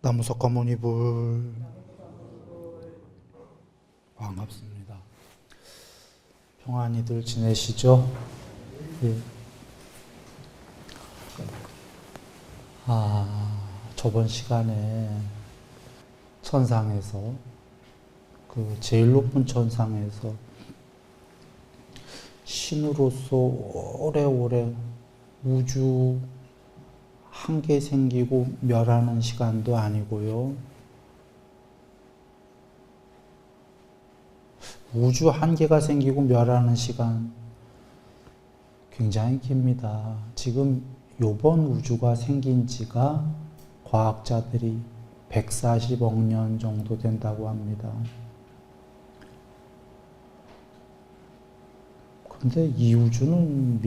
나무석가모니불 반갑습니다. 평안히들 지내시죠? 예. 저번 시간에 천상에서 그 제일 높은 천상에서 신으로서 오래오래 우주 한 개 생기고 멸하는 시간도 아니고요. 우주 한 개가 생기고 멸하는 시간 굉장히 깁니다. 지금 요번 우주가 생긴 지가 과학자들이 140억 년 정도 된다고 합니다. 근데 이 우주는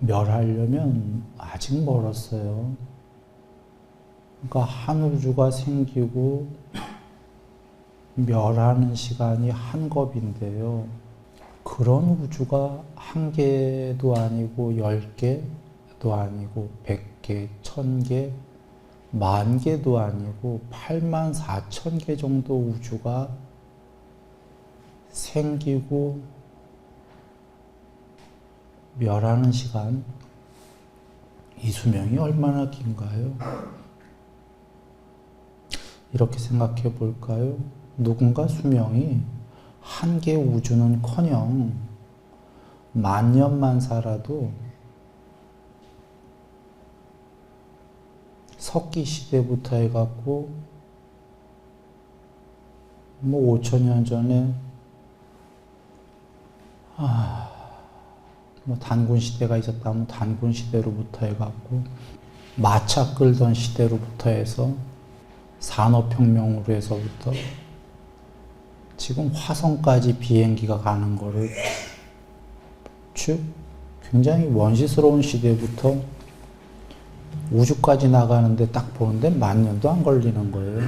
멸하려면 아직 멀었어요. 그러니까 한 우주가 생기고 멸하는 시간이 한 겁인데요. 그런 우주가 한 개도 아니고 10개도 아니고 100개, 1000개, 10,000개도 아니고 84,000개 정도 우주가 생기고 멸하는 시간, 이 수명이 얼마나 긴가요? 이렇게 생각해 볼까요? 누군가 수명이 한 개 우주는커녕 10,000년만 살아도 석기 시대부터 해갖고 5,000년 전에 단군 시대가 있었다면 단군 시대로부터 해갖고 마차 끌던 시대로부터 해서 산업혁명으로 해서부터 지금 화성까지 비행기가 가는 거를 즉 굉장히 원시스러운 시대부터 우주까지 나가는데 딱 보는데 10,000년도 안 걸리는 거예요.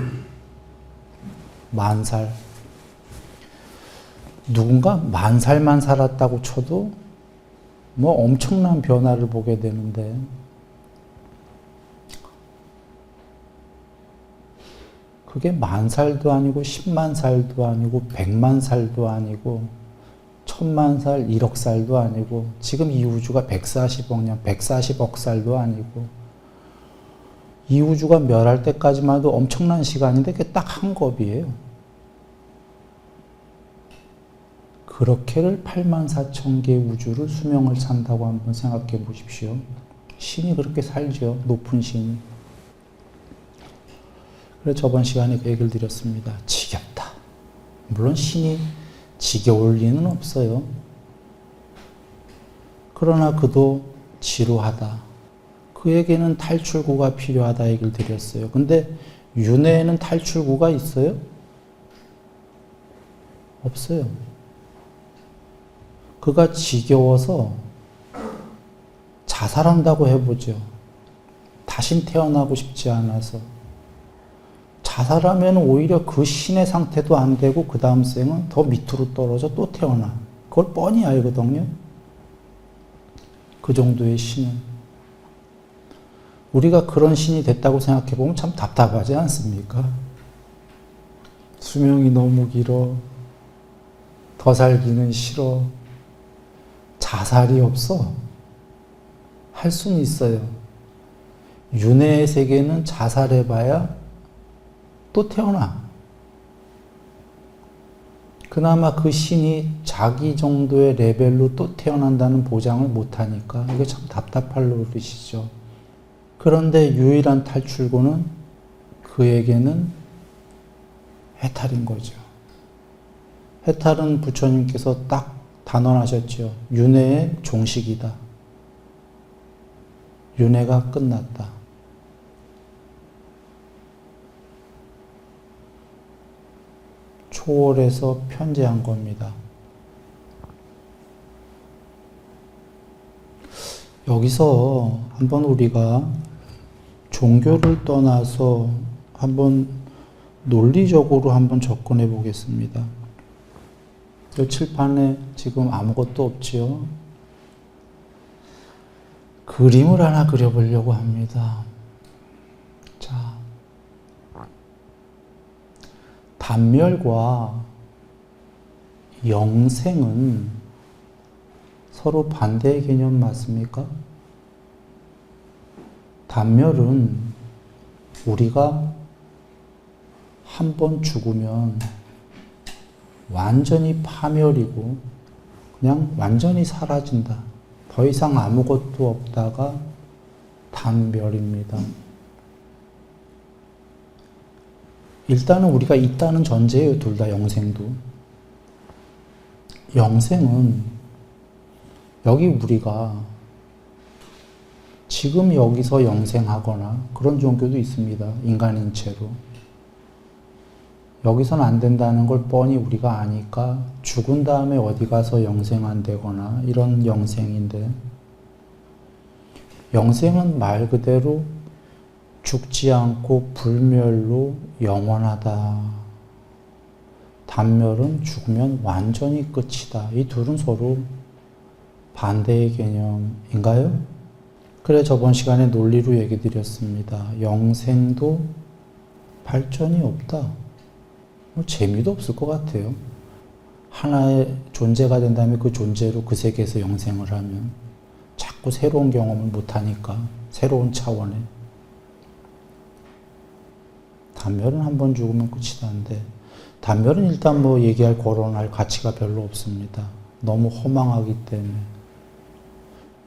10,000살. 누군가 10,000살만 살았다고 쳐도 엄청난 변화를 보게 되는데 그게 10,000살도 아니고 100,000살도 아니고 1,000,000살도 아니고 1,000,000살, 1억 살도 아니고 지금 이 우주가 140억 년, 140억 살도 아니고 이 우주가 멸할 때까지만 해도 엄청난 시간인데 그게 딱 한 겁이에요. 그렇게를 84,000개의 우주를 수명을 산다고 한번 생각해 보십시오. 신이 그렇게 살죠. 높은 신이. 그래서 저번 시간에 그 얘기를 드렸습니다. 지겹다. 물론 신이 지겨울 리는 없어요. 그러나 그도 지루하다. 그에게는 탈출구가 필요하다 얘기를 드렸어요. 근데 윤회에는 탈출구가 있어요? 없어요. 그가 지겨워서 자살한다고 해보죠. 다신 태어나고 싶지 않아서. 자살하면 오히려 그 신의 상태도 안 되고 그 다음 생은 더 밑으로 떨어져 또 태어나. 그걸 뻔히 알거든요. 그 정도의 신은. 우리가 그런 신이 됐다고 생각해보면 참 답답하지 않습니까? 수명이 너무 길어. 더 살기는 싫어. 자살이 없어. 할 수는 있어요. 윤회의 세계는 자살해봐야 또 태어나. 그나마 그 신이 자기 정도의 레벨로 또 태어난다는 보장을 못하니까 이게 참 답답할 노릇이죠. 그런데 유일한 탈출구는 그에게는 해탈인 거죠. 해탈은 부처님께서 딱 단언하셨죠. 윤회의 종식이다. 윤회가 끝났다. 초월해서 편재한 겁니다. 여기서 한번 우리가 종교를 떠나서 한번 논리적으로 한번 접근해 보겠습니다. 이 칠판에 지금 아무것도 없지요. 그림을 하나 그려보려고 합니다. 자, 단멸과 영생은 서로 반대의 개념 맞습니까? 단멸은 우리가 한 번 죽으면 완전히 파멸이고 그냥 완전히 사라진다. 더 이상 아무것도 없다가 단멸입니다. 일단은 우리가 있다는 전제예요. 둘 다 영생도. 영생은 여기 우리가 지금 여기서 영생하거나 그런 종교도 있습니다. 인간인 채로. 여기서는 안 된다는 걸 뻔히 우리가 아니까 죽은 다음에 어디 가서 영생한다거나 이런 영생인데, 영생은 말 그대로 죽지 않고 불멸로 영원하다. 단멸은 죽으면 완전히 끝이다. 이 둘은 서로 반대의 개념인가요? 그래 저번 시간에 논리로 얘기 드렸습니다. 영생도 발전이 없다. 재미도 없을 것 같아요. 하나의 존재가 된다면 그 존재로 그 세계에서 영생을 하면 자꾸 새로운 경험을 못하니까 새로운 차원에. 단멸은 한 번 죽으면 끝이다는데, 단멸은 일단 뭐 얘기할 거론할 가치가 별로 없습니다. 너무 허망하기 때문에.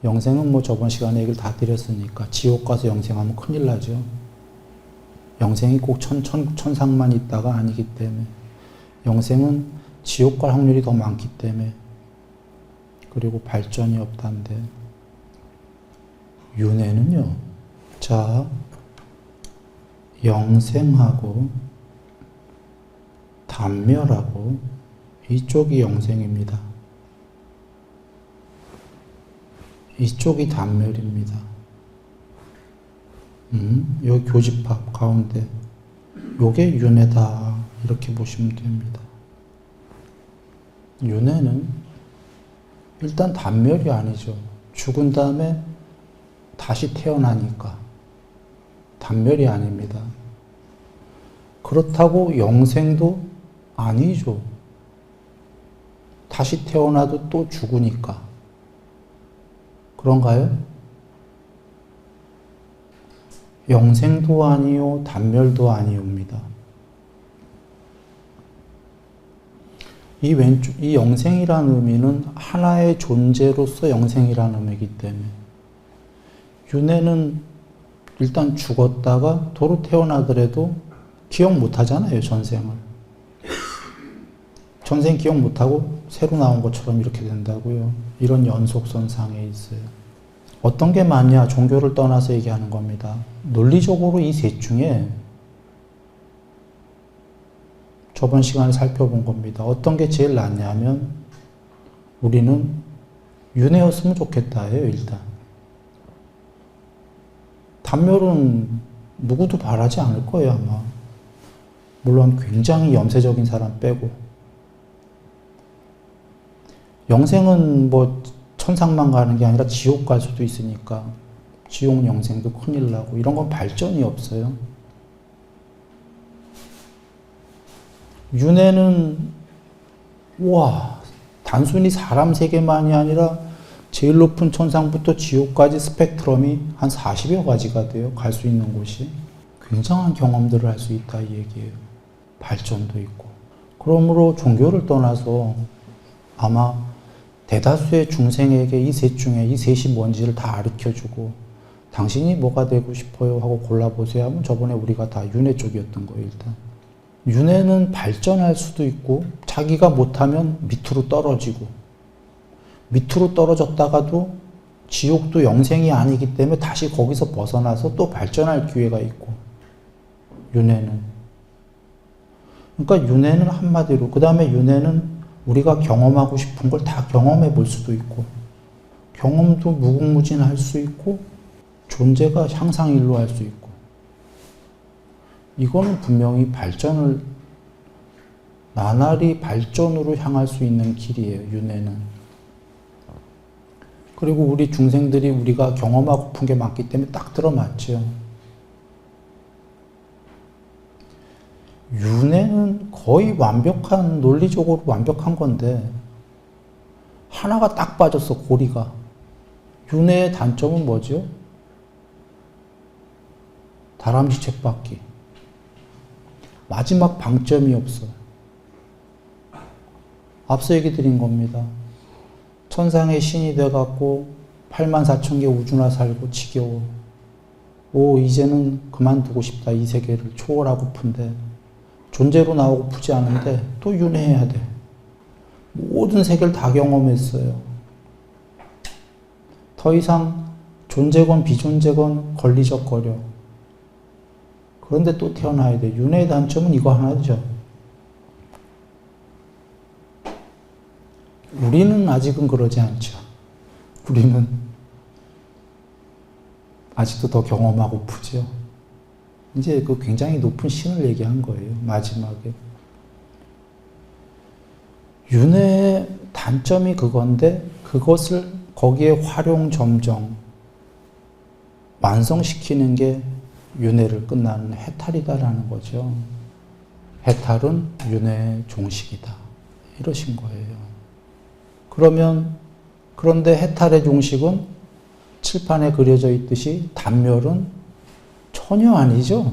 영생은 뭐 저번 시간에 얘기를 다 드렸으니까 지옥 가서 영생하면 큰일 나죠. 영생이 꼭 천상만 있다가 아니기 때문에. 영생은 지옥 갈 확률이 더 많기 때문에. 그리고 발전이 없다는데. 윤회는요. 자, 영생하고 단멸하고 이쪽이 영생입니다. 이쪽이 단멸입니다. 여기 교집합 가운데 요게 윤회다 이렇게 보시면 됩니다. 윤회는 일단 단멸이 아니죠. 죽은 다음에 다시 태어나니까 단멸이 아닙니다. 그렇다고 영생도 아니죠. 다시 태어나도 또 죽으니까. 그런가요? 영생도 아니요, 단멸도 아니옵니다. 이 영생이라는 의미는 하나의 존재로서 영생이라는 의미이기 때문에, 윤회는 일단 죽었다가 도로 태어나더라도 기억 못 하잖아요, 전생을. 전생 기억 못 하고 새로 나온 것처럼 이렇게 된다고요. 이런 연속선상에 있어요. 어떤 게 맞냐? 종교를 떠나서 얘기하는 겁니다. 논리적으로 이 셋 중에 저번 시간에 살펴본 겁니다. 어떤 게 제일 낫냐면 우리는 윤회였으면 좋겠다예요, 일단. 단멸은 누구도 바라지 않을 거예요, 아마. 물론 굉장히 염세적인 사람 빼고. 영생은 뭐 천상만 가는 게 아니라 지옥 갈 수도 있으니까 지옥 영생도 큰일 나고 이런 건 발전이 없어요. 윤회는 와 단순히 사람 세계만이 아니라 제일 높은 천상부터 지옥까지 스펙트럼이 한 40여 가지가 돼요. 갈 수 있는 곳이. 굉장한 경험들을 할 수 있다 이 얘기예요. 발전도 있고. 그러므로 종교를 떠나서 아마 대다수의 중생에게 이 셋 중에 이 셋이 뭔지를 다 가르쳐주고 당신이 뭐가 되고 싶어요 하고 골라보세요 하면 저번에 우리가 다 윤회 쪽이었던 거예요. 일단 윤회는 발전할 수도 있고 자기가 못하면 밑으로 떨어지고 밑으로 떨어졌다가도 지옥도 영생이 아니기 때문에 다시 거기서 벗어나서 또 발전할 기회가 있고 윤회는. 그러니까 윤회는 한마디로 그 다음에 윤회는 우리가 경험하고 싶은 걸 다 경험해 볼 수도 있고 경험도 무궁무진할 수 있고 존재가 향상일로 할 수 있고 이거는 분명히 발전을 나날이 발전으로 향할 수 있는 길이에요. 윤회는. 그리고 우리 중생들이 우리가 경험하고픈 게 많기 때문에 딱 들어맞죠. 윤회는 거의 완벽한, 논리적으로 완벽한 건데 하나가 딱 빠졌어, 고리가. 윤회의 단점은 뭐죠? 다람쥐 쳇바퀴. 마지막 방점이 없어. 앞서 얘기 드린 겁니다. 천상의 신이 돼갖고 8만 4천 개 우주나 살고 지겨워. 이제는 그만두고 싶다. 이 세계를 초월하고픈데 존재로 나오고프지 않은데 또 윤회해야 돼. 모든 세계를 다 경험했어요. 더 이상 존재건 비존재건 걸리적거려. 그런데 또 태어나야 돼. 윤회의 단점은 이거 하나죠. 우리는 아직은 그러지 않죠. 우리는 아직도 더 경험하고프죠. 이제 그 굉장히 높은 신을 얘기한 거예요. 마지막에. 윤회의 단점이 그건데 그것을 거기에 활용 점정 완성시키는 게 윤회를 끝나는 해탈이다라는 거죠. 해탈은 윤회의 종식이다. 이러신 거예요. 그런데 해탈의 종식은 칠판에 그려져 있듯이 단멸은 전혀 아니죠.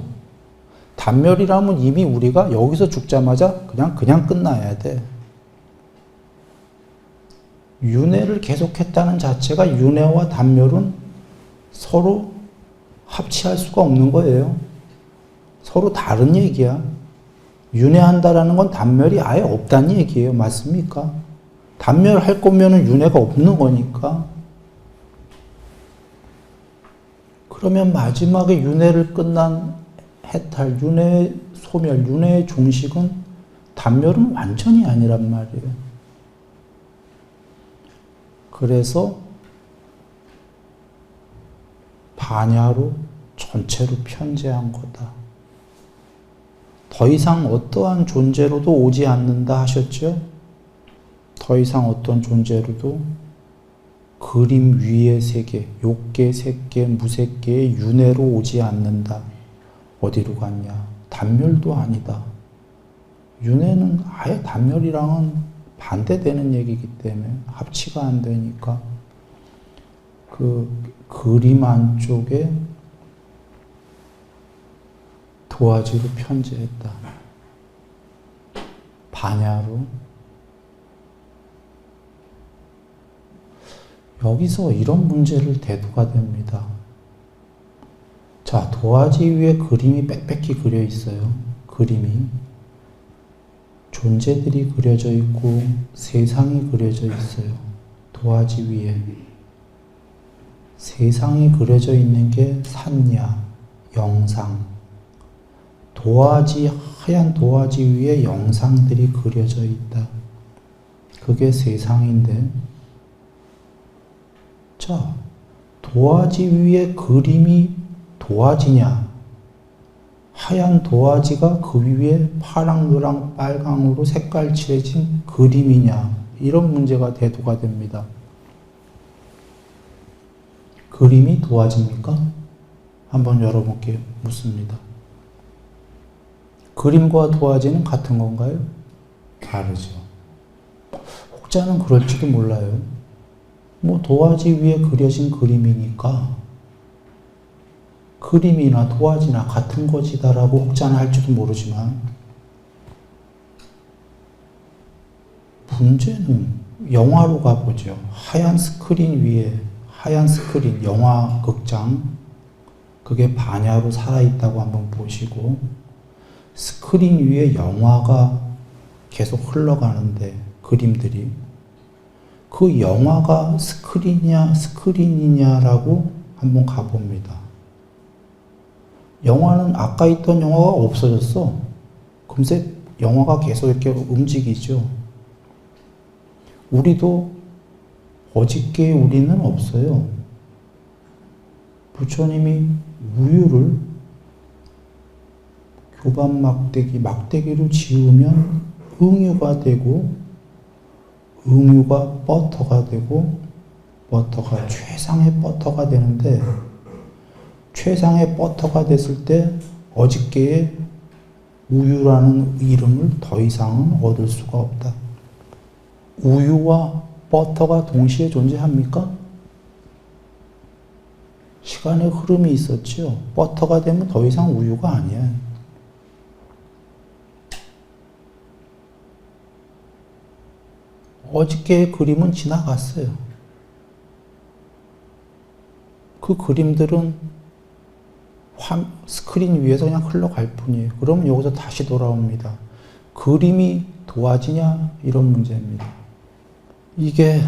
단멸이라면 이미 우리가 여기서 죽자마자 그냥 끝나야 돼. 윤회를 계속했다는 자체가 윤회와 단멸은 서로 합치할 수가 없는 거예요. 서로 다른 얘기야. 윤회한다라는 건 단멸이 아예 없다는 얘기예요. 맞습니까? 단멸할 거면은 윤회가 없는 거니까. 그러면 마지막에 윤회를 끝난 해탈, 윤회의 소멸, 윤회의 종식은 단멸은 완전히 아니란 말이에요. 그래서 반야로 전체로 편재한 거다. 더 이상 어떠한 존재로도 오지 않는다 하셨죠? 더 이상 어떤 존재로도 그림 위의 세계, 욕계, 색계, 무색계의 윤회로 오지 않는다. 어디로 갔냐? 단멸도 아니다. 윤회는 아예 단멸이랑은 반대되는 얘기이기 때문에 합치가 안 되니까 그 그림 안쪽에 도화지로 편재했다. 반야로. 여기서 이런 문제를 대두가 됩니다. 자, 도화지 위에 그림이 빽빽히 그려 있어요. 그림이. 존재들이 그려져 있고 세상이 그려져 있어요. 도화지 위에. 세상이 그려져 있는 게 산야, 영상. 하얀 도화지 위에 영상들이 그려져 있다. 그게 세상인데, 자, 도화지 위에 그림이 도화지냐? 하얀 도화지가 그 위에 파랑, 노랑, 빨강으로 색깔 칠해진 그림이냐? 이런 문제가 대두가 됩니다. 그림이 도화지입니까? 한번 여러분께 묻습니다. 그림과 도화지는 같은 건가요? 다르죠. 혹자는 그럴지도 몰라요. 도화지 위에 그려진 그림이니까 그림이나 도화지나 같은 것이다라고 혹자는 할지도 모르지만 문제는 영화로 가보죠. 하얀 스크린 위에 하얀 스크린, 영화 극장, 그게 반야로 살아있다고 한번 보시고 스크린 위에 영화가 계속 흘러가는데 그림들이 그 영화가 스크린이냐라고 한번 가봅니다. 영화는 아까 있던 영화가 없어졌어. 금세 영화가 계속 이렇게 움직이죠. 우리도 어저께 우리는 없어요. 부처님이 우유를 교반 막대기로 지으면 응유가 되고 응유가 버터가 되고 버터가 최상의 버터가 되는데 최상의 버터가 됐을 때 어저께의 우유라는 이름을 더 이상은 얻을 수가 없다. 우유와 버터가 동시에 존재합니까? 시간의 흐름이 있었지요. 버터가 되면 더 이상 우유가 아니야. 어저께의 그림은 지나갔어요. 그 그림들은 스크린 위에서 그냥 흘러갈 뿐이에요. 그러면 여기서 다시 돌아옵니다. 그림이 도와지냐? 이런 문제입니다. 이게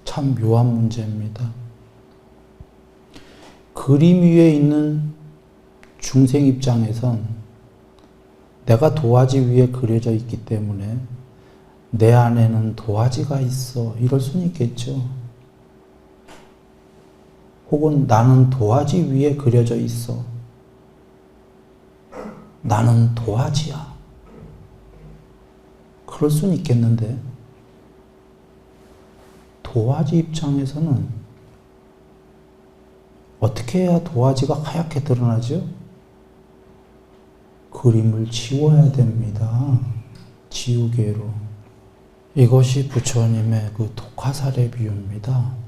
참 묘한 문제입니다. 그림 위에 있는 중생 입장에선 내가 도화지 위에 그려져 있기 때문에 내 안에는 도화지가 있어. 이럴 수는 있겠죠. 혹은 나는 도화지 위에 그려져 있어. 나는 도화지야. 그럴 수는 있겠는데 도화지 입장에서는 어떻게 해야 도화지가 하얗게 드러나죠? 그림을 지워야 됩니다. 지우개로. 이것이 부처님의 그 독화살의 비유입니다.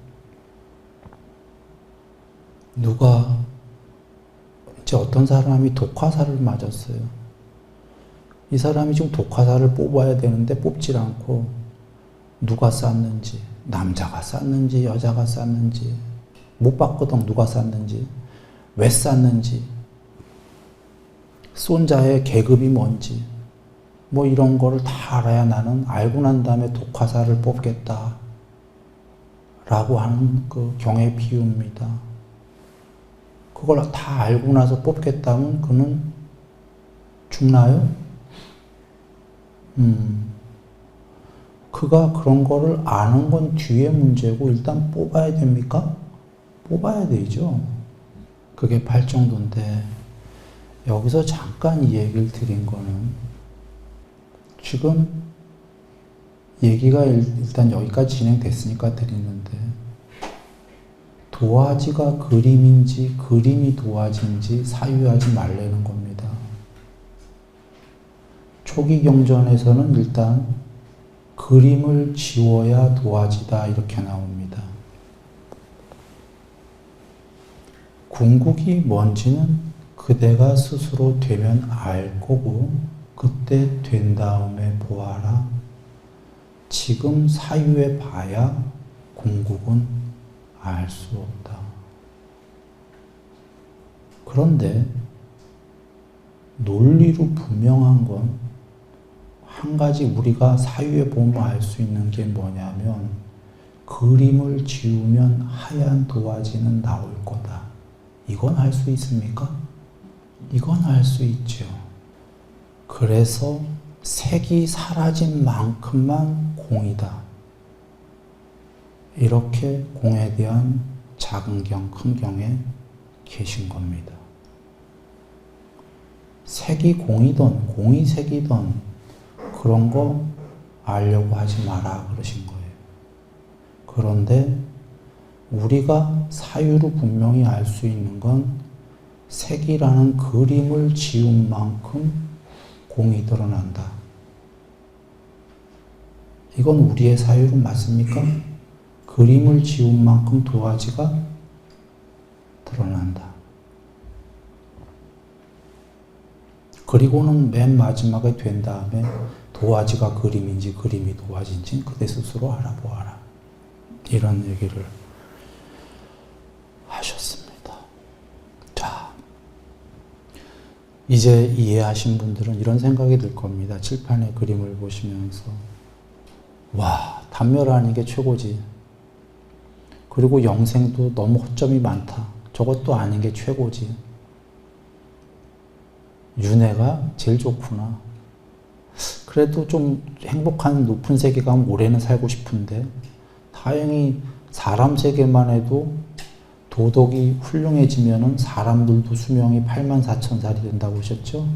이제 어떤 사람이 독화살을 맞았어요. 이 사람이 지금 독화살을 뽑아야 되는데 뽑질 않고 누가 쐈는지, 남자가 쐈는지 여자가 쐈는지 못 봤거든. 누가 쐈는지 왜 쐈는지 쏜 자의 계급이 뭔지 뭐 이런 거를 다 알아야 나는 알고 난 다음에 독화살을 뽑겠다 라고 하는 그 경의 비유입니다. 그걸 다 알고 나서 뽑겠다면 그는 죽나요? 그가 그런 거를 아는 건 뒤에 문제고 일단 뽑아야 됩니까? 뽑아야 되죠. 그게 발정도인데 여기서 잠깐 이 얘기를 드린 거는 지금 얘기가 일단 여기까지 진행됐으니까 드리는데 도화지가 그림인지 그림이 도화지인지 사유하지 말라는 겁니다. 초기 경전에서는 일단 그림을 지워야 도화지다 이렇게 나옵니다. 궁극이 뭔지는 그대가 스스로 되면 알 거고 그때 된 다음에 보아라. 지금 사유해 봐야 궁극은 알 수 없다. 그런데 논리로 분명한 건 한 가지 우리가 사유해 보면 알 수 있는 게 뭐냐면 그림을 지우면 하얀 도화지는 나올 거다. 이건 알 수 있습니까? 이건 알 수 있죠. 그래서 색이 사라진 만큼만 공이다. 이렇게 공에 대한 작은 경, 큰 경에 계신 겁니다. 색이 공이든 공이 색이든 그런 거 알려고 하지 마라 그러신 거예요. 그런데 우리가 사유로 분명히 알 수 있는 건 색이라는 그림을 지운 만큼 공이 드러난다. 이건 우리의 사유로 맞습니까? 그림을 지운 만큼 도화지가 드러난다. 그리고는 맨 마지막에 된 다음에 도화지가 그림인지 그림이 도화지인지 그대 스스로 알아보아라. 이런 얘기를 하셨습니다. 자, 이제 이해하신 분들은 이런 생각이 들 겁니다. 칠판의 그림을 보시면서 와, 단멸하는 게 최고지. 그리고 영생도 너무 허점이 많다. 저것도 아닌 게 최고지. 윤회가 제일 좋구나. 그래도 좀 행복한 높은 세계 가면 올해는 살고 싶은데 다행히 사람 세계만 해도 도덕이 훌륭해지면은 사람들도 수명이 84,000살이 된다고 하셨죠?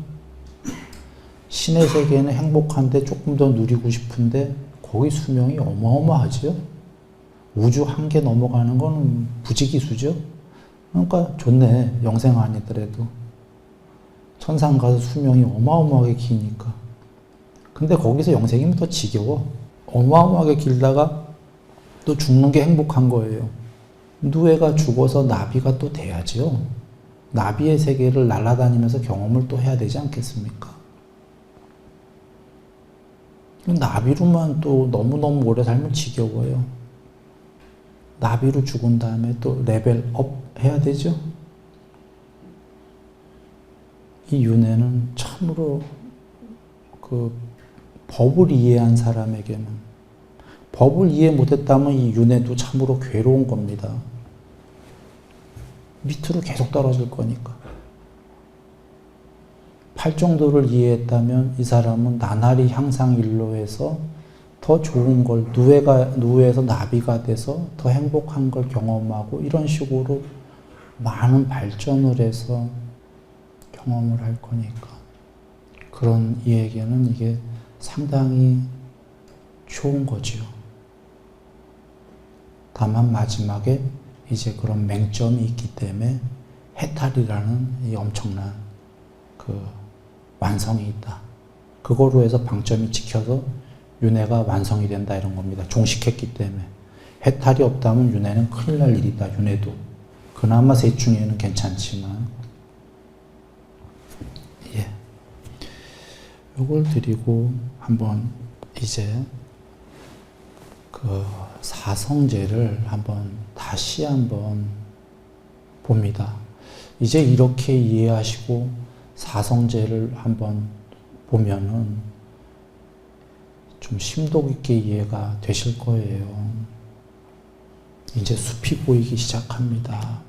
신의 세계는 행복한데 조금 더 누리고 싶은데 거기 수명이 어마어마하죠? 우주 한계 넘어가는 거는 부지기수죠. 그러니까 좋네. 영생 아니더라도. 천상 가서 수명이 어마어마하게 기니까. 근데 거기서 영생이면 더 지겨워. 어마어마하게 길다가 또 죽는 게 행복한 거예요. 누에가 죽어서 나비가 또 돼야죠. 나비의 세계를 날아다니면서 경험을 또 해야 되지 않겠습니까? 나비로만 또 너무너무 오래 살면 지겨워요. 나비로 죽은 다음에 또 레벨업 해야 되죠. 이 윤회는 참으로 그 법을 이해한 사람에게는, 법을 이해 못했다면 이 윤회도 참으로 괴로운 겁니다. 밑으로 계속 떨어질 거니까. 팔정도를 이해했다면 이 사람은 나날이 향상일로해서 더 좋은 걸, 누에에서 나비가 돼서 더 행복한 걸 경험하고 이런 식으로 많은 발전을 해서 경험을 할 거니까. 그런 이에게는 이게 상당히 좋은 거지요. 다만 마지막에 이제 그런 맹점이 있기 때문에 해탈이라는 이 엄청난 그 완성이 있다. 그거로 해서 방점이 찍혀서 윤회가 완성이 된다 이런 겁니다. 종식했기 때문에. 해탈이 없다면 윤회는 큰일 날 일이다. 윤회도. 그나마 셋 중에는 괜찮지만. 예. 요걸 드리고 한번 이제 그 사성제를 다시 한번 봅니다. 이제 이렇게 이해하시고 사성제를 한번 보면은 좀 심도 깊게 이해가 되실 거예요. 이제 숲이 보이기 시작합니다.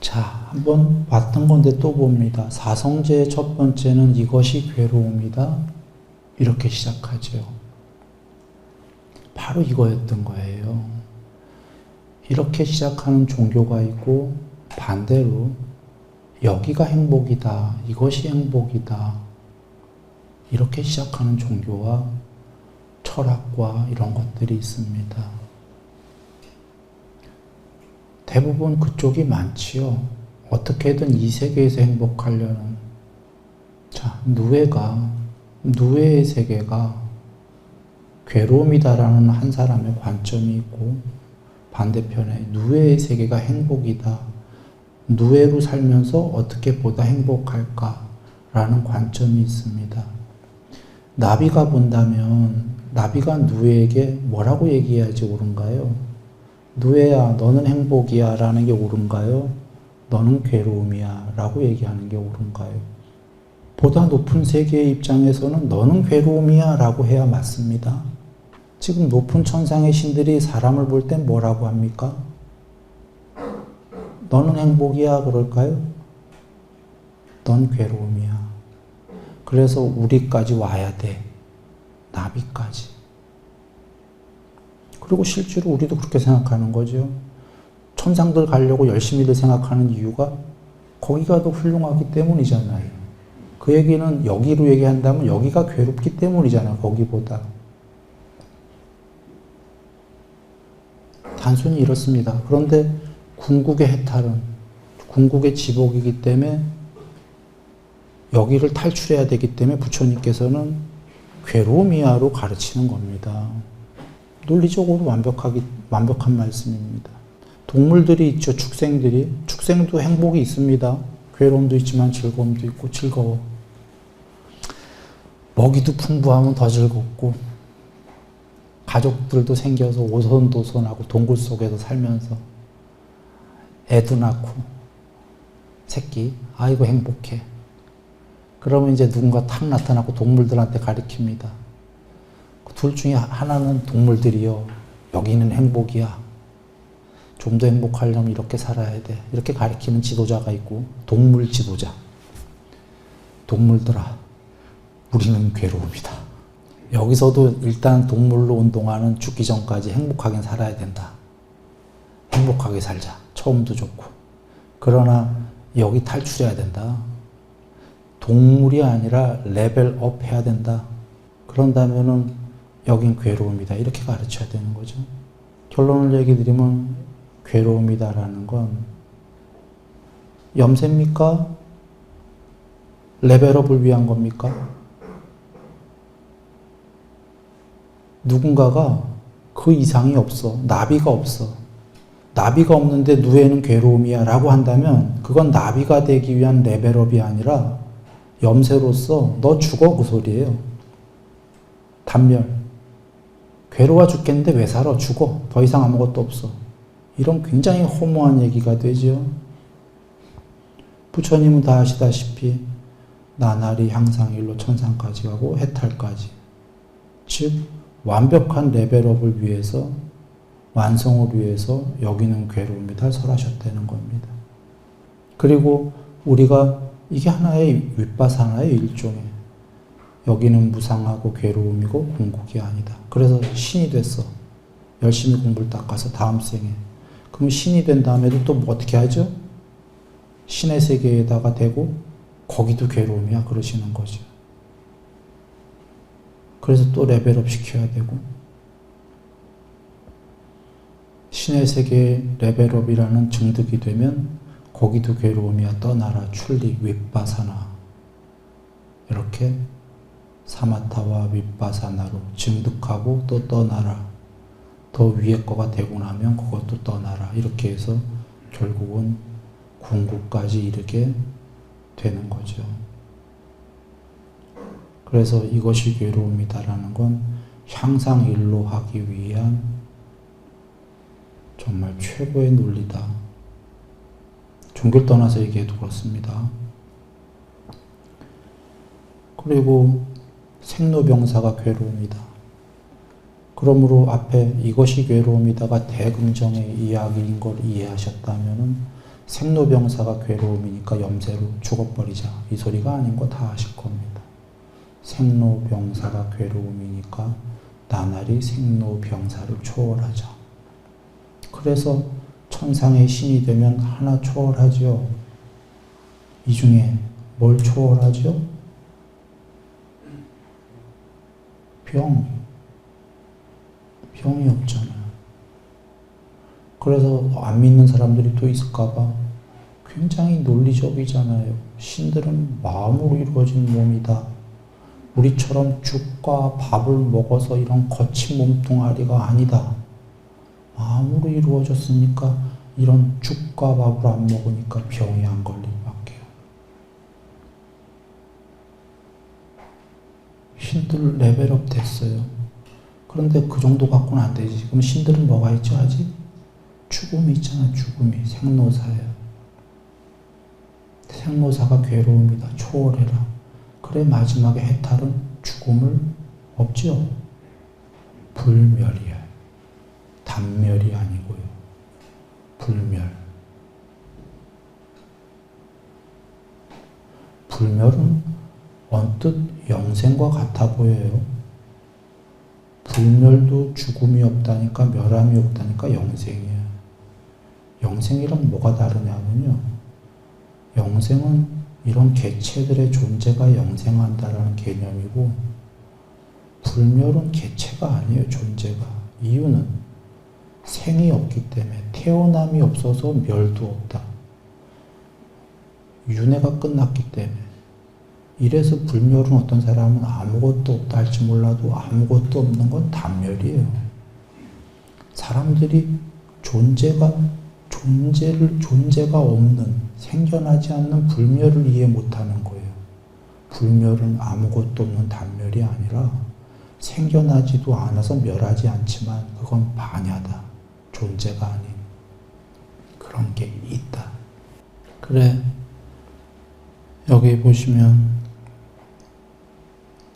자, 한번 봤던 건데 또 봅니다. 사성제의 첫 번째는 이것이 괴로움이다. 이렇게 시작하죠. 바로 이거였던 거예요. 이렇게 시작하는 종교가 있고 반대로 여기가 행복이다. 이것이 행복이다. 이렇게 시작하는 종교와 철학과 이런 것들이 있습니다. 대부분 그쪽이 많지요. 어떻게든 이 세계에서 행복하려는. 자, 누에의 세계가 괴로움이다라는 한 사람의 관점이 있고 반대편에 누에의 세계가 행복이다. 누에로 살면서 어떻게 보다 행복할까라는 관점이 있습니다. 나비가 본다면 나비가 누에에게 뭐라고 얘기해야지 옳은가요? 누에야, 너는 행복이야 라는 게 옳은가요? 너는 괴로움이야 라고 얘기하는 게 옳은가요? 보다 높은 세계의 입장에서는 너는 괴로움이야 라고 해야 맞습니다. 지금 높은 천상의 신들이 사람을 볼 땐 뭐라고 합니까? 너는 행복이야 그럴까요? 넌 괴로움이야. 그래서 우리까지 와야 돼. 나비까지. 그리고 실제로 우리도 그렇게 생각하는 거죠. 천상들 가려고 열심히들 생각하는 이유가 거기가 더 훌륭하기 때문이잖아요. 그 얘기는 여기로 얘기한다면 여기가 괴롭기 때문이잖아요. 거기보다. 단순히 이렇습니다. 그런데 궁극의 해탈은 궁극의 지복이기 때문에 여기를 탈출해야 되기 때문에 부처님께서는 괴로움이야로 가르치는 겁니다. 논리적으로 완벽한 말씀입니다. 동물들이 있죠. 축생도 행복이 있습니다. 괴로움도 있지만 즐거움도 있고 즐거워. 먹이도 풍부하면 더 즐겁고 가족들도 생겨서 오손도손하고 동굴 속에서 살면서 애도 낳고 새끼 아이고 행복해. 그러면 이제 누군가 탁 나타나고 동물들한테 가리킵니다. 둘 중에 하나는 동물들이요. 여기는 행복이야. 좀 더 행복하려면 이렇게 살아야 돼. 이렇게 가리키는 지도자가 있고 동물 지도자. 동물들아, 우리는 괴로움이다. 여기서도 일단 동물로 온 동안은 죽기 전까지 행복하게 살아야 된다. 행복하게 살자. 처음도 좋고. 그러나 여기 탈출해야 된다. 동물이 아니라 레벨업 해야 된다. 그런다면은 여긴 괴로움이다. 이렇게 가르쳐야 되는 거죠. 결론을 얘기 드리면 괴로움이다라는 건 염세입니까? 레벨업을 위한 겁니까? 누군가가 그 이상이 없어. 나비가 없어. 나비가 없는데 누에는 괴로움이야 라고 한다면 그건 나비가 되기 위한 레벨업이 아니라 염세로서 너 죽어 그 소리예요. 단멸. 괴로워 죽겠는데 왜 살아? 죽어. 더 이상 아무것도 없어. 이런 굉장히 허무한 얘기가 되죠. 부처님은 다 아시다시피 나날이 향상일로 천상까지 가고 해탈까지. 즉 완벽한 레벨업을 위해서 완성을 위해서 여기는 괴로움이다 설하셨다는 겁니다. 그리고 우리가 이게 하나의 윗바사나의 일종의 여기는 무상하고 괴로움이고 궁극이 아니다. 그래서 신이 됐어. 열심히 공부를 닦아서 다음 생에. 그럼 신이 된 다음에도 또 뭐 어떻게 하죠? 신의 세계에다가 대고 거기도 괴로움이야 그러시는 거죠. 그래서 또 레벨업 시켜야 되고 신의 세계에 레벨업이라는 증득이 되면 거기도 괴로움이야 떠나라 출리 윗바사나 이렇게 사마타와 윗바사나로 증득하고 또 떠나라 더 위에 거가 되고 나면 그것도 떠나라 이렇게 해서 결국은 궁극까지 이르게 되는 거죠. 그래서 이것이 괴로움이다라는 건 향상일로 하기 위한 정말 최고의 논리다. 종교를 떠나서 얘기해도 그렇습니다. 그리고 생로병사가 괴로움이다. 그러므로 앞에 이것이 괴로움이다가 대긍정의 이야기인 걸 이해하셨다면은 생로병사가 괴로움이니까 염세로 죽어버리자 이 소리가 아닌 거 다 아실 겁니다. 생로병사가 괴로움이니까 나날이 생로병사를 초월하자. 그래서 천상의 신이 되면 하나 초월하죠. 이 중에 뭘 초월하죠? 병이 없잖아요. 그래서 안 믿는 사람들이 또 있을까봐 굉장히 논리적이잖아요. 신들은 마음으로 이루어진 몸이다. 우리처럼 죽과 밥을 먹어서 이런 거친 몸뚱아리가 아니다. 마음으로 이루어졌으니까 이런 죽과 밥을 안 먹으니까 병이 안 걸릴 밖에요. 신들 레벨업 됐어요. 그런데 그 정도 갖고는 안 되지. 그럼 신들은 뭐가 있죠 아직? 죽음이 있잖아. 죽음이. 생로사예요. 생로사가 괴로움이다. 초월해라. 그래 마지막에 해탈은 죽음을 없죠. 불멸이야. 단멸이 아니고요. 불멸. 불멸은 언뜻 영생과 같아 보여요. 불멸도 죽음이 없다니까 멸함이 없다니까 영생이에요. 영생이랑 뭐가 다르냐면요. 영생은 이런 개체들의 존재가 영생한다라는 개념이고 불멸은 개체가 아니에요. 존재가. 이유는 생이 없기 때문에 태어남이 없어서 멸도 없다. 윤회가 끝났기 때문에. 이래서 불멸은 어떤 사람은 아무것도 없다 할지 몰라도 아무것도 없는 건 단멸이에요. 사람들이 존재가 없는 생겨나지 않는 불멸을 이해 못하는 거예요. 불멸은 아무것도 없는 단멸이 아니라 생겨나지도 않아서 멸하지 않지만 그건 반야다. 존재가 아닌 그런 게 있다. 그래 여기 보시면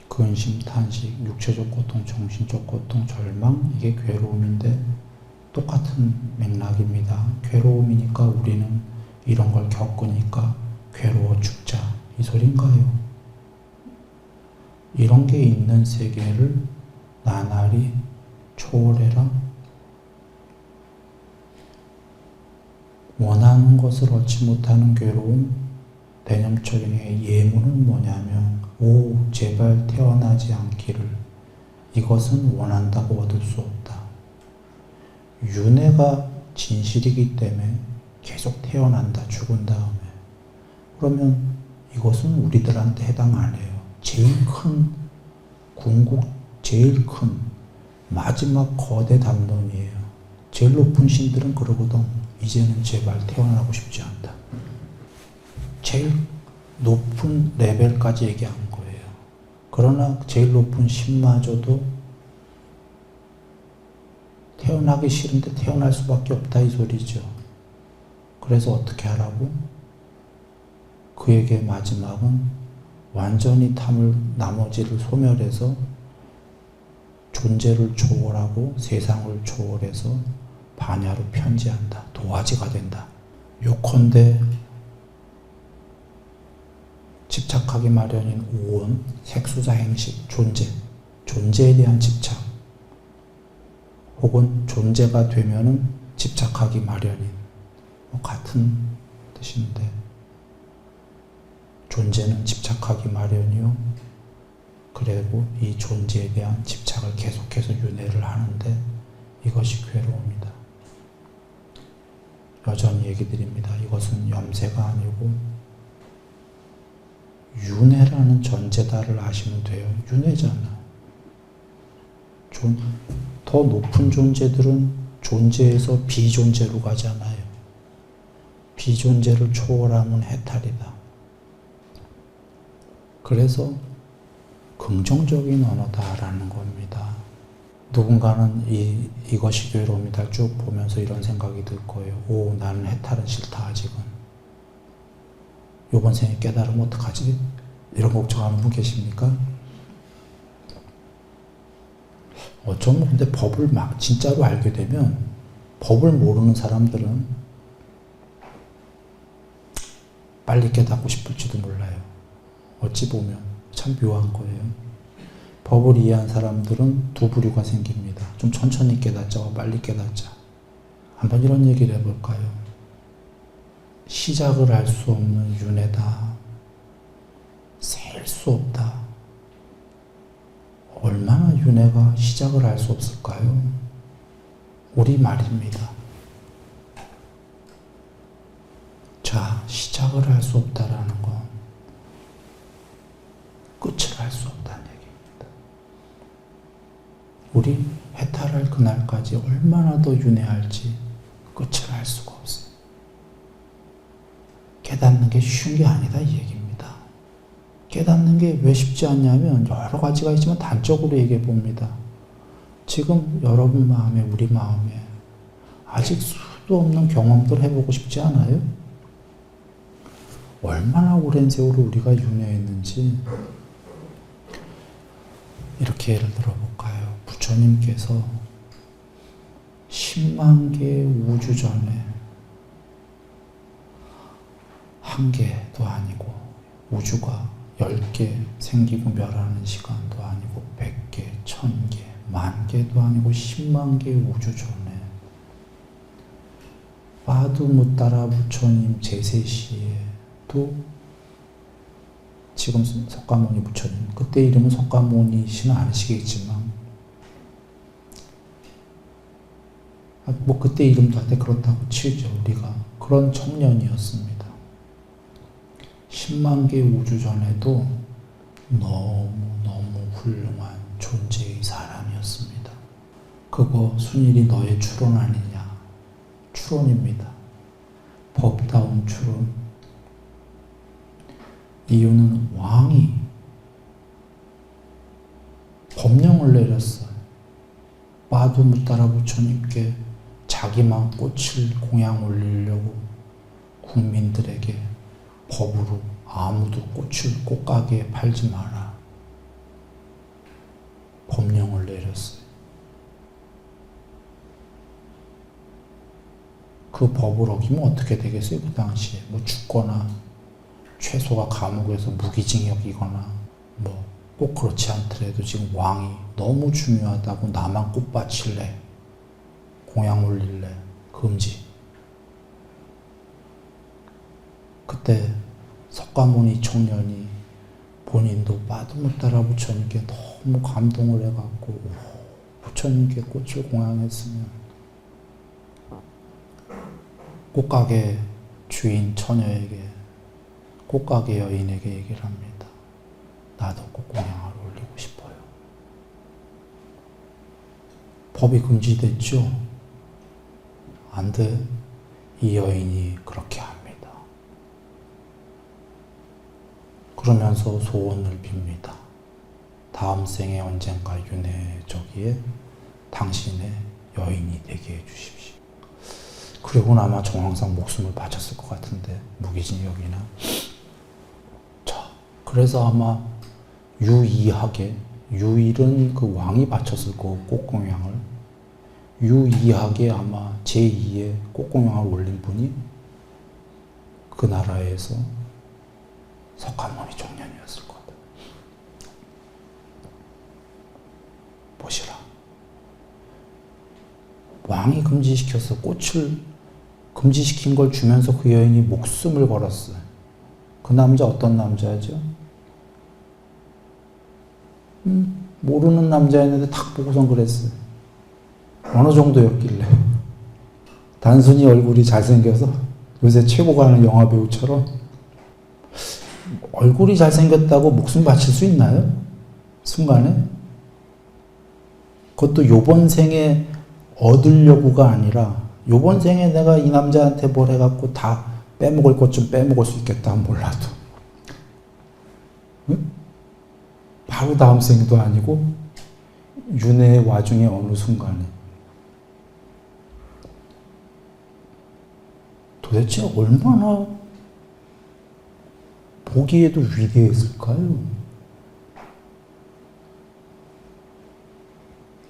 근심, 탄식, 육체적 고통, 정신적 고통, 절망 이게 괴로움인데 똑같은 맥락입니다. 괴로움이니까 우리는 이런 걸 겪으니까 괴로워 죽자 이 소린가요? 이런 게 있는 세계를 나날이 초월해라. 원하는 것을 얻지 못하는 괴로움, 대념처링의 예문은 뭐냐면 오 제발 태어나지 않기를 이것은 원한다고 얻을 수 없다. 윤회가 진실이기 때문에 계속 태어난다, 죽은 다음에. 그러면 이것은 우리들한테 해당 안 해요. 제일 큰 궁극, 제일 큰 마지막 거대 담론이에요. 제일 높은 신들은 그러거든. 이제는 제발 태어나고 싶지 않다. 제일 높은 레벨까지 얘기한 거예요. 그러나 제일 높은 신마저도 태어나기 싫은데 태어날 수밖에 없다 이 소리죠. 그래서 어떻게 하라고? 그에게 마지막은 완전히 나머지를 소멸해서 존재를 초월하고 세상을 초월해서 반야로 편지한다. 도화지가 된다. 요컨대 집착하기 마련인 오온, 색수자 행식, 존재에 대한 집착, 혹은 존재가 되면은 집착하기 마련인, 같은 뜻인데, 존재는 집착하기 마련이요. 그리고 이 존재에 대한 집착을 계속해서 윤회를 하는데 이것이 괴로움이다. 여전히 얘기 드립니다. 이것은 염세가 아니고 윤회라는 전제다를 아시면 돼요. 윤회잖아. 더 높은 존재들은 존재에서 비존재로 가잖아요. 비존재를 초월하면 해탈이다. 그래서 긍정적인 언어다라는 겁니다. 누군가는 이것이 괴로움이다 쭉 보면서 이런 생각이 들 거예요. 오, 나는 해탈은 싫다 아직은. 요번 생에 깨달으면 어떡하지? 이런 걱정하는 분 계십니까? 어쩌면 근데 법을 막 진짜로 알게 되면 법을 모르는 사람들은 빨리 깨닫고 싶을지도 몰라요. 어찌 보면 참 묘한 거예요. 법을 이해한 사람들은 두 부류가 생깁니다. 좀 천천히 깨닫자와 빨리 깨닫자. 한번 이런 얘기를 해볼까요? 시작을 할 수 없는 윤회다. 셀 수 없다. 얼마나 윤회가 시작을 할 수 없을까요? 우리 말입니다. 자, 시작을 할 수 없다라는 건 끝을 할 수 없다는 얘기입니다. 우리 해탈할 그날까지 얼마나 더 윤회할지 끝을 알 수가 없어요. 깨닫는 게 쉬운 게 아니다 이 얘기입니다. 깨닫는 게 왜 쉽지 않냐면 여러 가지가 있지만 단적으로 얘기해 봅니다. 지금 여러분 마음에 우리 마음에 아직 수도 없는 경험들 해보고 싶지 않아요? 얼마나 오랜 세월을 우리가 윤회했는지 이렇게 예를 들어볼까요? 부처님께서 10만 개의 우주 전에 한 개도 아니고 우주가 10개 생기고 멸하는 시간도 아니고 100개, 1000개, 10,000개도 아니고 10만 개의 우주 전에 빠두무따라 부처님 제세시에도 지금 석가모니 부처님, 그때 이름은 석가모니시는 아니시겠지만 뭐 그때 이름도 한테 그렇다고 치죠. 우리가 그런 청년이었습니다. 10만 개의 우주 전에도 너무 훌륭한 존재의 사람이었습니다. 그거 순일이 너의 추론 아니냐? 추론입니다. 법다운 추론. 이유는 왕이 법령을 내렸어요. 빠두무따라 부처님께 자기만 꽃을 공양 올리려고 국민들에게 법으로 아무도 꽃을 꽃가게에 팔지 마라. 법령을 내렸어요. 그 법을 어기면 어떻게 되겠어요? 그 당시에 뭐 죽거나 최소가 감옥에서 무기징역이거나 뭐 꼭 그렇지 않더라도 지금 왕이 너무 중요하다고 나만 꽃 바칠래, 공양 올릴래, 금지. 그때 석가모니 청년이 본인도 빠도못따라 부처님께 너무 감동을 해갖고 부처님께 꽃을 공양했으면 꽃가게 주인 처녀에게 꽃가게 여인에게 얘기를 합니다. 나도 꽃 공양을 올리고 싶어요. 법이 금지됐죠? 안 돼. 이 여인이 그렇게 합니다. 그러면서 소원을 빕니다. 다음 생에 언젠가 윤회저기에 당신의 여인이 되게 해주십시오. 그리고는 아마 정황상 목숨을 바쳤을 것 같은데, 무기징역이나. 자, 그래서 아마 유이하게, 유일은 그 왕이 바쳤을 거고, 꽃공양을. 유이하게 아마 제2의 꽃공양을 올린 분이 그 나라에서 석가모니 종년이었을 거다. 보시라. 왕이 금지시켜서 꽃을 금지시킨 걸 주면서 그 여인이 목숨을 걸었어요. 그 남자 어떤 남자죠? 모르는 남자였는데 딱 보고선 그랬어요. 어느 정도였길래. 단순히 얼굴이 잘생겨서 요새 최고 가는 영화배우처럼 얼굴이 잘생겼다고 목숨 바칠 수 있나요? 순간에? 그것도 요번 생에 얻으려고가 아니라 요번 생에 내가 이 남자한테 뭘 해갖고 다 빼먹을 것 좀 빼먹을 수 있겠다 몰라도 응? 바로 다음 생도 아니고 윤회의 와중에 어느 순간에 도대체 얼마나 보기에도 위대했을까요?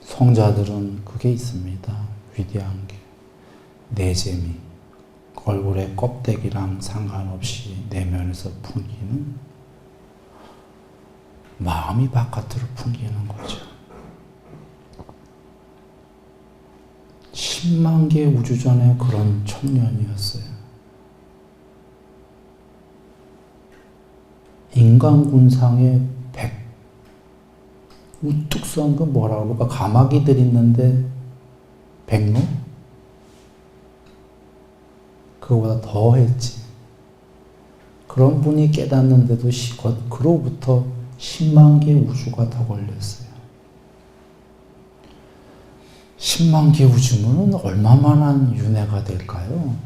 성자들은 그게 있습니다. 위대한 게. 내재미. 얼굴의 껍데기랑 상관없이 내면에서 풍기는 마음이 바깥으로 풍기는 거죠. 10만 개 우주 전에 그런 청년이었어요. 인간군상에 100 우뚝 선 그 뭐라 그럴까 가마귀들 있는데 백로? 그거보다 더 했지. 그런 분이 깨닫는데도 그로부터 10만 개 우주가 더 걸렸어요. 10만 개 우주면 얼마만한 윤회가 될까요?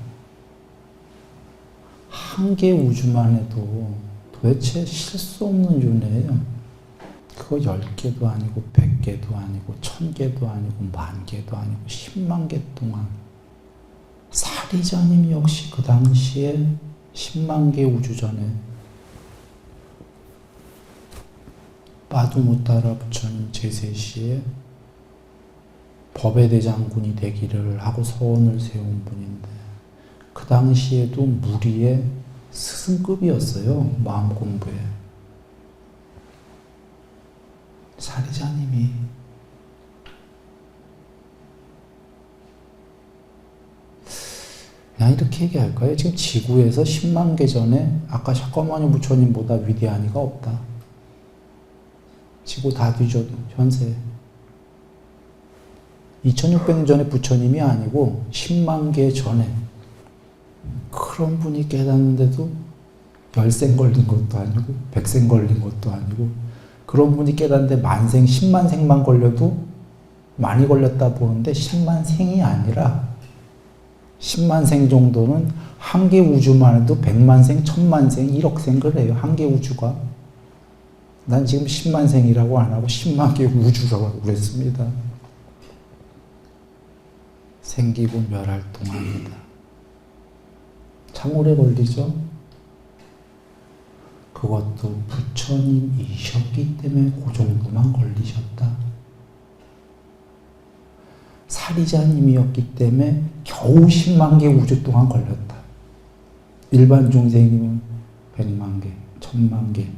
한 개 우주만 해도 도대체 실 수 없는 윤회예요. 그거 10개도 아니고 100개도 아니고 1000개도 아니고 10,000개도 아니고 10만 개 동안 사리자님 역시 그 당시에 10만 개 우주 전에 빠두무따라 부처님 제3시에 법의 대장군이 되기를 하고 서원을 세운 분인데 그 당시에도 무리의 스승급이었어요. 마음 공부에. 사리자님이 그냥 이렇게 얘기할까요? 지금 지구에서 10만 개 전에 아까 샤커마니 부처님보다 위대한 이가 없다. 지구 다 뒤져도 현세 2600년 전에 부처님이 아니고 10만 개 전에 그런 분이 깨닫는데도 10생 걸린 것도 아니고 100생 걸린 것도 아니고 그런 분이 깨닫는데 만생 10만 생만 걸려도 많이 걸렸다 보는데 10만 생이 아니라 10만 생 정도는 한 개 우주만 해도 100만 생, 1000만 생, 1억 생 그래요. 한 개 우주가. 난 지금 10만 생이라고 안 하고 10만 개 우주라고 그랬습니다. 생기고 멸할 동안이다. 참 오래 걸리죠? 그것도 부처님이셨기 때문에 그 정도만 걸리셨다. 사리자님이었기 때문에 겨우 10만 개 우주 동안 걸렸다. 일반 중생이면 100만 개, 1000만 개.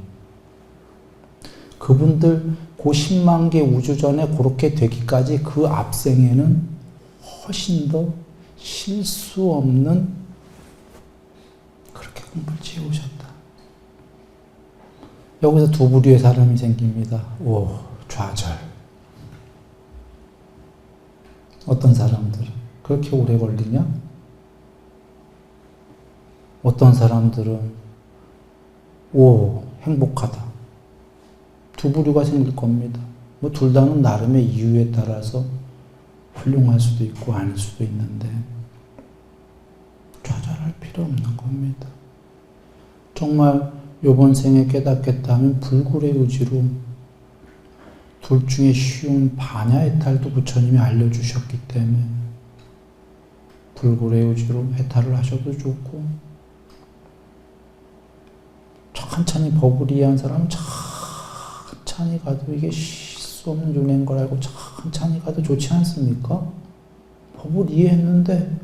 그분들 그 10만 개 우주 전에 그렇게 되기까지 그 앞생에는 훨씬 더 실수 없는 그렇게 공부를 지어오셨다. 여기서 두 부류의 사람이 생깁니다. 오, 좌절. 어떤 사람들은 그렇게 오래 걸리냐? 어떤 사람들은 오, 행복하다. 두 부류가 생길 겁니다. 뭐 둘 다는 나름의 이유에 따라서 훌륭할 수도 있고 아닐 수도 있는데 좌절할 필요 없는 겁니다. 정말 이번 생에 깨닫겠다 하면 불굴의 의지로 둘 중에 쉬운 반야해탈도 부처님이 알려주셨기 때문에 불굴의 의지로 해탈을 하셔도 좋고, 천천히 법을 이해한 사람은 천천히 가도 이게 쉴 수 없는 윤회인 걸 알고 천천히 가도 좋지 않습니까? 법을 이해했는데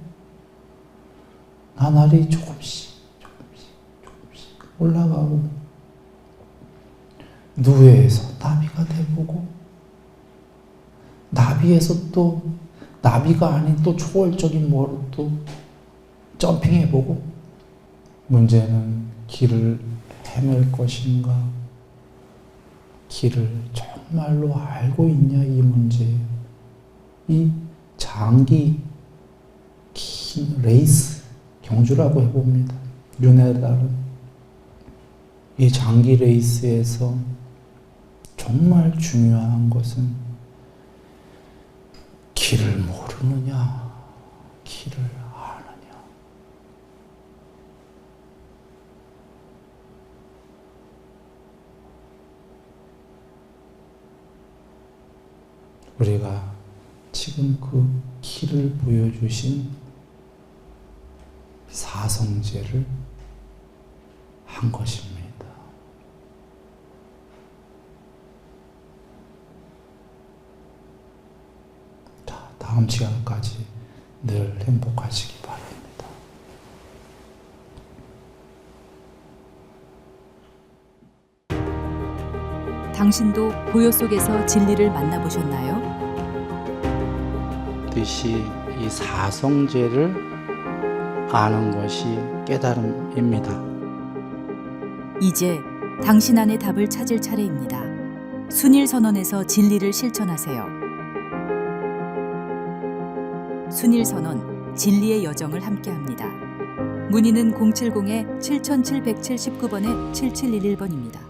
나날이 조금씩 올라가고 누에에서 나비가 돼보고 나비에서 또 나비가 아닌 또 초월적인 뭐로 또 점핑해보고, 문제는 길을 헤맬 것인가 길을 정말로 알고 있냐 이 문제예요. 이 장기 긴 레이스 경주라고 해봅니다. 윤회에 따른 이 장기 레이스에서 정말 중요한 것은 길을 모르느냐, 길을 아느냐. 우리가 지금 그 길을 보여주신 사성제를 한 것입니다. 자, 다음 시간까지 늘 행복하시기 바랍니다. 당신도 고요 속에서 진리를 만나보셨나요? 뜻이 이 사성제를 아는 것이 깨달음입니다. 이제 당신 안의 답을 찾을 차례입니다. 순일선언에서 진리를 실천하세요. 순일선언, 진리의 여정을 함께합니다. 문의는 070-7779번에 7711번입니다.